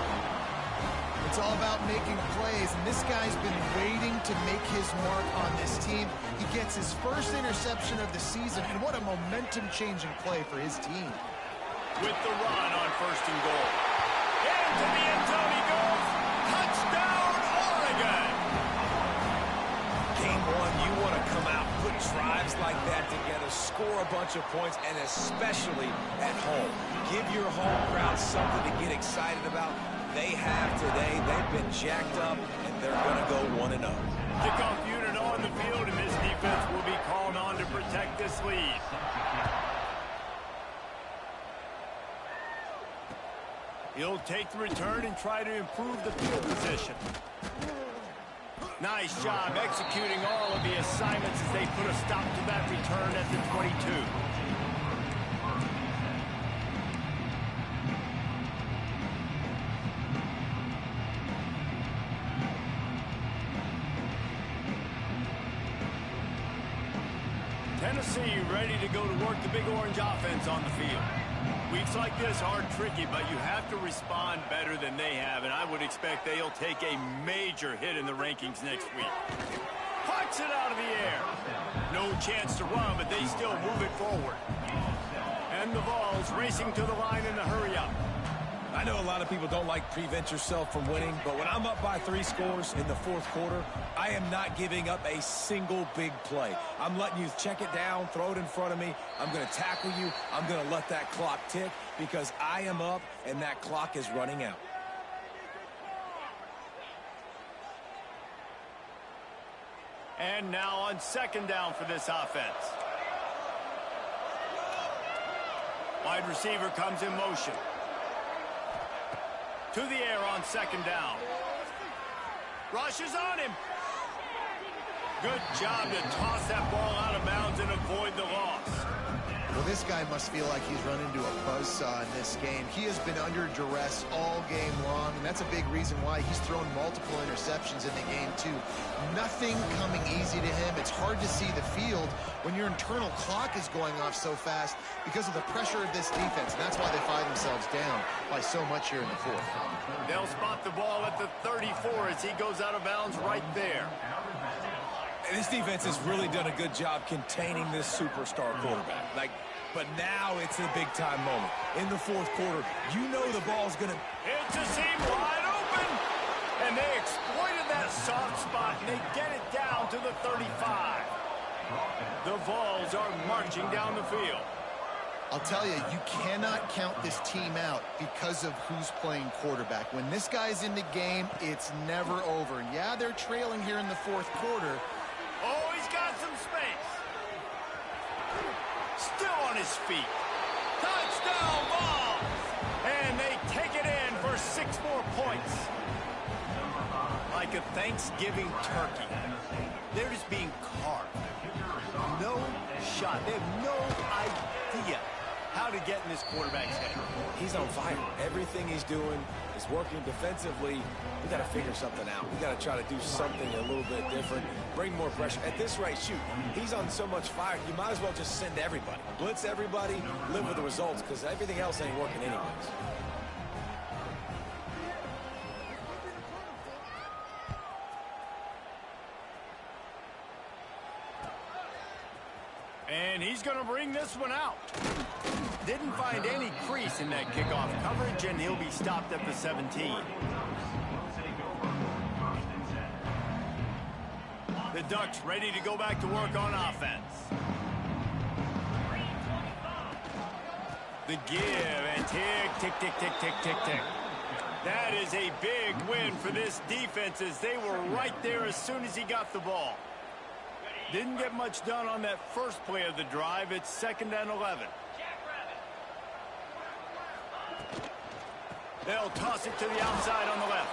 It's all about making plays, and this guy's been waiting to make his mark on this team. He gets his 1st interception of the season, and what a momentum-changing play for his team. With the run on 1st and goal. Into the end zone he goes. Touchdown, Oregon. Game 1, you want to come out, put drives like that together, score a bunch of points, and especially at home. Give your home crowd something to get excited about. They have today. They've been jacked up, and they're going to go 1-0. Kickoff unit on the field, and this defense will be called on to protect this lead. He'll take the return and try to improve the field position. Nice job executing all of the assignments as they put a stop to that return at the 22. Tennessee ready to go to work the Big Orange offense on the field. Weeks like this are tricky, but you have to respond better than they have, and I would expect they'll take a major hit in the rankings next week. Pucks it out of the air. No chance to run, but they still move it forward. And the Vols racing to the line in the hurry-up. I know a lot of people don't like prevent yourself from winning, but when I'm up by 3 scores in the 4th quarter, I am not giving up a single big play. I'm letting you check it down, throw it in front of me. I'm going to tackle you. I'm going to let that clock tick because I am up and that clock is running out. And now on 2nd down for this offense. Wide receiver comes in motion. To the air on 2nd down. Rushes on him. Good job to toss that ball out of bounds and avoid the loss. Well, this guy must feel like he's run into a buzzsaw in this game. He has been under duress all game long, and that's a big reason why he's thrown multiple interceptions in the game, too. Nothing coming easy to him. It's hard to see the field when your internal clock is going off so fast because of the pressure of this defense, and that's why they find themselves down by so much here in the 4th. They'll spot the ball at the 34 as he goes out of bounds right there. And this defense has really done a good job containing this superstar quarterback. But now it's a big-time moment. In the 4th quarter, you know the ball's going to... It's a seam wide open. And they exploited that soft spot, and they get it down to the 35. The Vols are marching down the field. I'll tell you, you cannot count this team out because of who's playing quarterback. When this guy's in the game, it's never over. Yeah, they're trailing here in the 4th quarter. Oh, he's got some space. Still on his feet. Touchdown, Vols! And they take it in for 6 more points. Like a Thanksgiving turkey. They're just being carved. No shot. They have no idea how to get in this quarterback's head. He's on fire. Everything he's doing is working defensively. We got to figure something out. We got to try to do something a little bit different. Bring more pressure. At this rate, shoot, he's on so much fire, you might as well just send everybody. Blitz everybody, live with the results, because everything else ain't working anyways. And he's going to bring this one out. Didn't find any crease in that kickoff coverage, and he'll be stopped at the 17. The Ducks ready to go back to work on offense. The give, and tick, tick, tick, tick, tick, tick, tick. That is a big win for this defense, as they were right there as soon as he got the ball. Didn't get much done on that first play of the drive. It's 2nd and 11. They'll toss it to the outside on the left.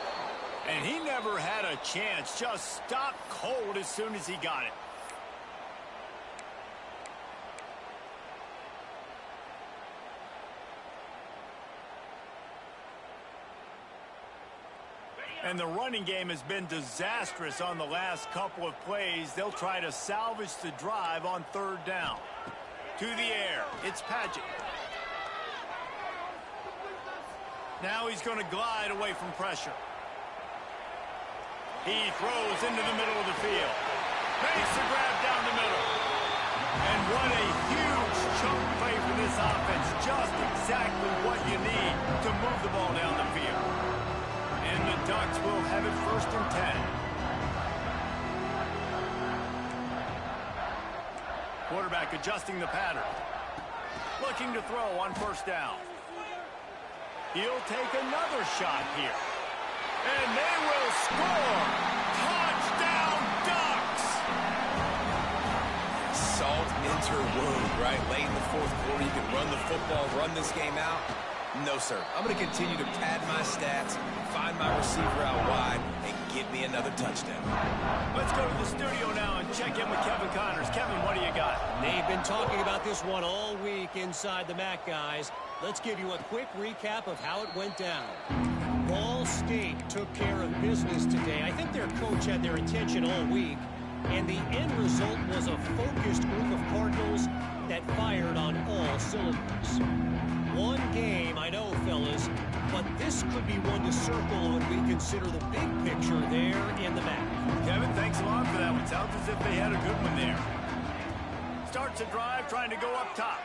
And he never had a chance. Just stopped cold as soon as he got it. And the running game has been disastrous on the last couple of plays. They'll try to salvage the drive on 3rd down. To the air. It's Paget. Now he's going to glide away from pressure. He throws into the middle of the field. Makes the grab down the middle. And what a huge chunk play for this offense. Just exactly what you need to move the ball down the field. And the Ducks will have it 1st and 10. Quarterback adjusting the pattern. Looking to throw on 1st down. He'll take another shot here. And they will score! Touchdown, Ducks! Salt enter wound, right? Late in the 4th quarter, you can run the football, run this game out. No, sir. I'm going to continue to pad my stats, find my receiver out wide, and get me another touchdown. Let's go to the studio now and check in with Kevin Connors. Kevin, what do you got? They've been talking about this one all week inside the MAC, guys. Let's give you a quick recap of how it went down. Ball State took care of business today. I think their coach had their attention all week, and the end result was a focused group of Cardinals that fired on all cylinders. One game, I know, fellas, but this could be one to circle when we consider the big picture there in the MAC. Kevin, thanks a lot for that one. Sounds as if they had a good one there. Starts a drive, trying to go up top.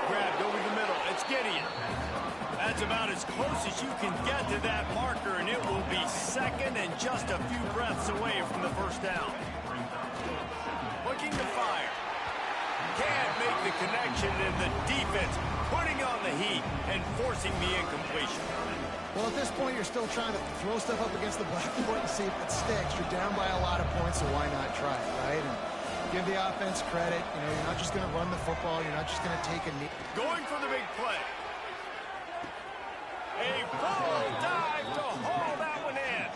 Grabbed over the middle. It's Gideon. That's about as close as you can get to that marker, and it will be 2nd and just a few breaths away from the 1st down. Looking to fire. Can't make the connection, and the defense putting on the heat and forcing the incompletion. Well, at this point, you're still trying to throw stuff up against the blackboard and see if it sticks. You're down by a lot of points, so why not try it, right? And give the offense credit. You know, you're not just going to run the football. You're not just going to take a knee. Going for the big play. A full dive to haul that one in.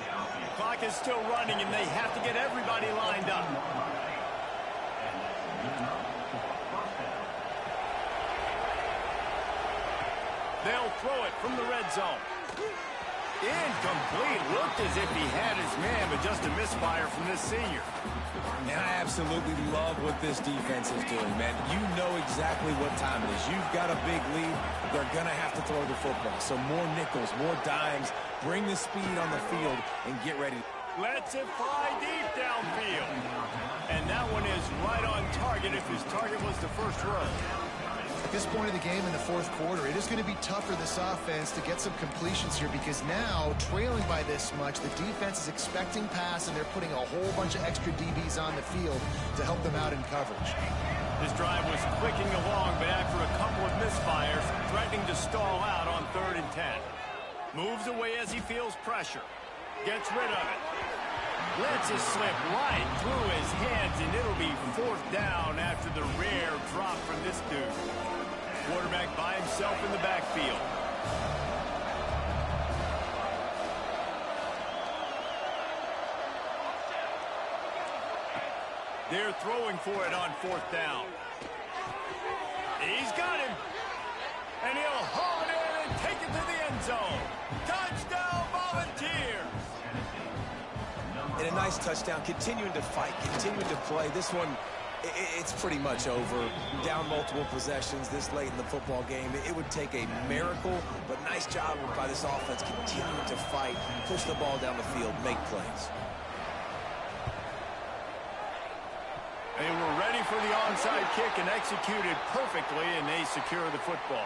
Clock is still running, and they have to get everybody lined up. They'll throw it from the red zone. Incomplete. Looked as if he had his man, but just a misfire from this senior. And I absolutely love what this defense is doing, man. You know exactly what time it is. You've got a big lead. They're going to have to throw the football. So more nickels, more dimes. Bring the speed on the field and get ready. Lets it fly deep downfield. And that one is right on target if his target was the first row. At this point of the game in the 4th quarter, it is going to be tough for this offense to get some completions here because now, trailing by this much, the defense is expecting pass, and they're putting a whole bunch of extra DBs on the field to help them out in coverage. This drive was clicking along, but after a couple of misfires, threatening to stall out on 3rd and 10. Moves away as he feels pressure. Gets rid of it. Lets it slip right through his hands, and it'll be 4th down after the rare drop from this dude. Quarterback by himself in the backfield. They're throwing for it on 4th down. He's got him. And he'll haul it in and take it to the end zone. Touchdown, Volunteers! And a nice touchdown, continuing to fight, continuing to play. This one, it's pretty much over. Down multiple possessions this late in the football game. It would take a miracle, but nice job by this offense continuing to fight, push the ball down the field, make plays. They were ready for the onside kick and executed perfectly, and they secure the football.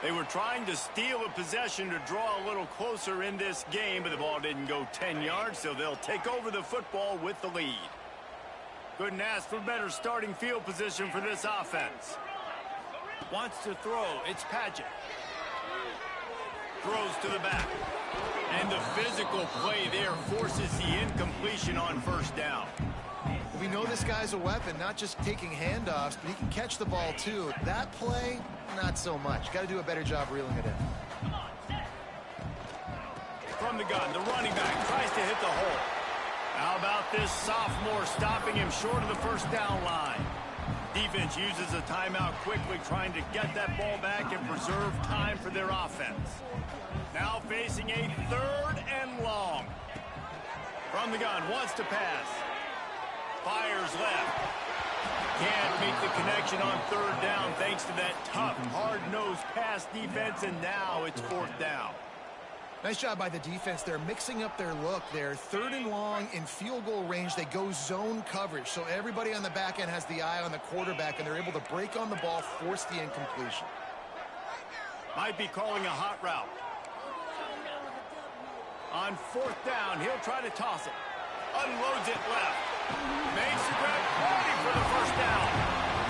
They were trying to steal a possession to draw a little closer in this game, but the ball didn't go 10 yards, so they'll take over the football with the lead. Couldn't ask for better starting field position for this offense. Wants to throw. It's Padgett. Throws to the back. And the physical play there forces the incompletion on 1st down. We know this guy's a weapon, not just taking handoffs, but he can catch the ball too. That play, not so much. Got to do a better job reeling it in. From the gun, the running back tries to hit the hole. How about this sophomore stopping him short of the 1st down line? Defense uses a timeout quickly, trying to get that ball back and preserve time for their offense. Now facing a 3rd and long. From the gun, wants to pass. Fires left. Can't make the connection on 3rd down thanks to that tough, hard-nosed pass defense, and now it's 4th down. Nice job by the defense. They're mixing up their look there. 3rd and long in field goal range. They go zone coverage, so everybody on the back end has the eye on the quarterback, and they're able to break on the ball, force the incompletion. Might be calling a hot route. On 4th down, he'll try to toss it. Unloads it left. Makes the grab, ready for the 1st down.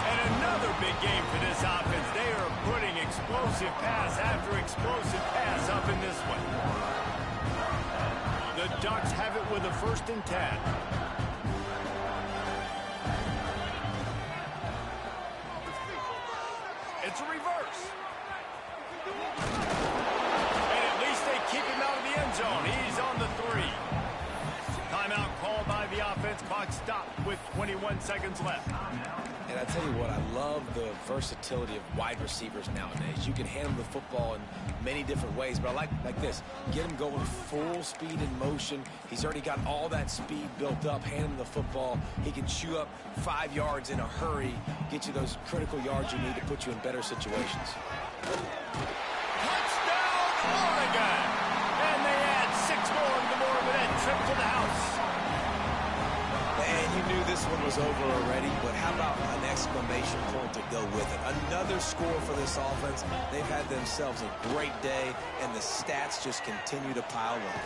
And another big game for this offense. They are putting explosive pass after explosive pass up in this one. The Ducks have it with a 1st and 10. It's a reverse. And at least they keep him out of the end zone. He's on the 3. Timeout called by the offense. Clock stopped with 21 seconds left. And I tell you what, I love the versatility of wide receivers nowadays. You can hand them the football in many different ways, but I like this. Get him going full speed in motion. He's already got all that speed built up. Hand him the football. He can chew up 5 yards in a hurry, get you those critical yards you need to put you in better situations. Touchdown, Oregon! And they add 6 more to the board with that trip to the house. And you knew this one was over already, but how about an exclamation point to go with it? Another score for this offense. They've had themselves a great day, and the stats just continue to pile up.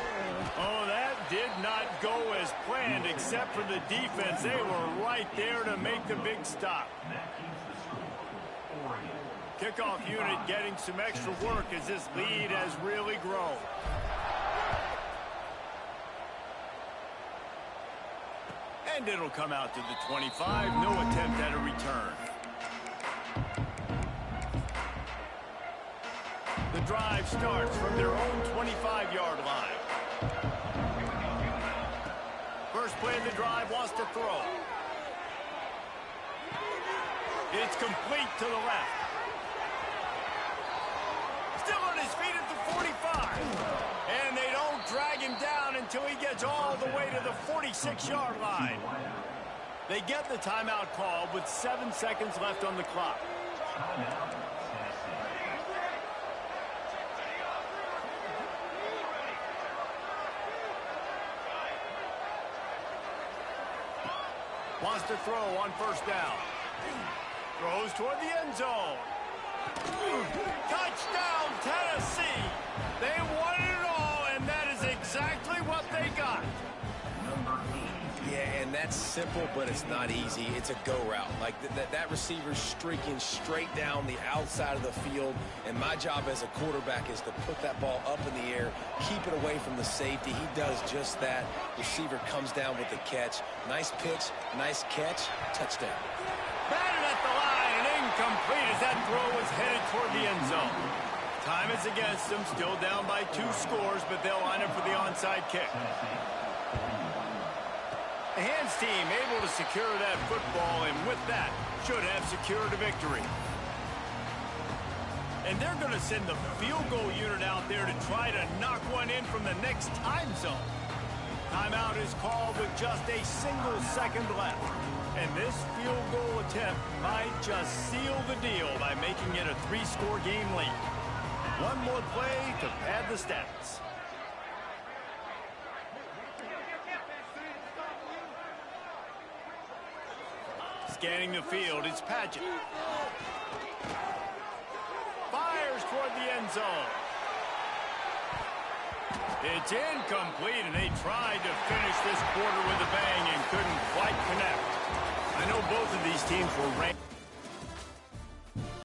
Oh, that did not go as planned, except for the defense. They were right there to make the big stop. Kickoff unit getting some extra work as this lead has really grown. And it'll come out to the 25. No attempt at a return. The drive starts from their own 25-yard line. First play of the drive, wants to throw. It's complete to the left. Still on his feet at the 45. And they don't drag him down until he gets all the way to the 46-yard line. They get the timeout call with 7 seconds left on the clock. Wants to throw on 1st down. Throws toward the end zone. Touchdown, Tennessee! They won it all, and that is exactly what they got. Yeah, and that's simple, but it's not easy. It's a go route. Like that receiver's streaking straight down the outside of the field, and my job as a quarterback is to put that ball up in the air, keep it away from the safety. He does just that. Receiver comes down with the catch. Nice pitch, nice catch, touchdown. Batted at the line and incomplete as that throw was headed toward the end zone. Time is against them, still down by 2 scores, but they'll line up for the onside kick. The hands team able to secure that football, and with that, should have secured a victory. And they're going to send the field goal unit out there to try to knock one in from the next time zone. Timeout is called with just a single second left. And this field goal attempt might just seal the deal by making it a 3-score game lead. One more play to pad the stats. Scanning the field, it's Paget. Fires toward the end zone. It's incomplete, and they tried to finish this quarter with a bang and couldn't quite connect. I know both of these teams were ranked.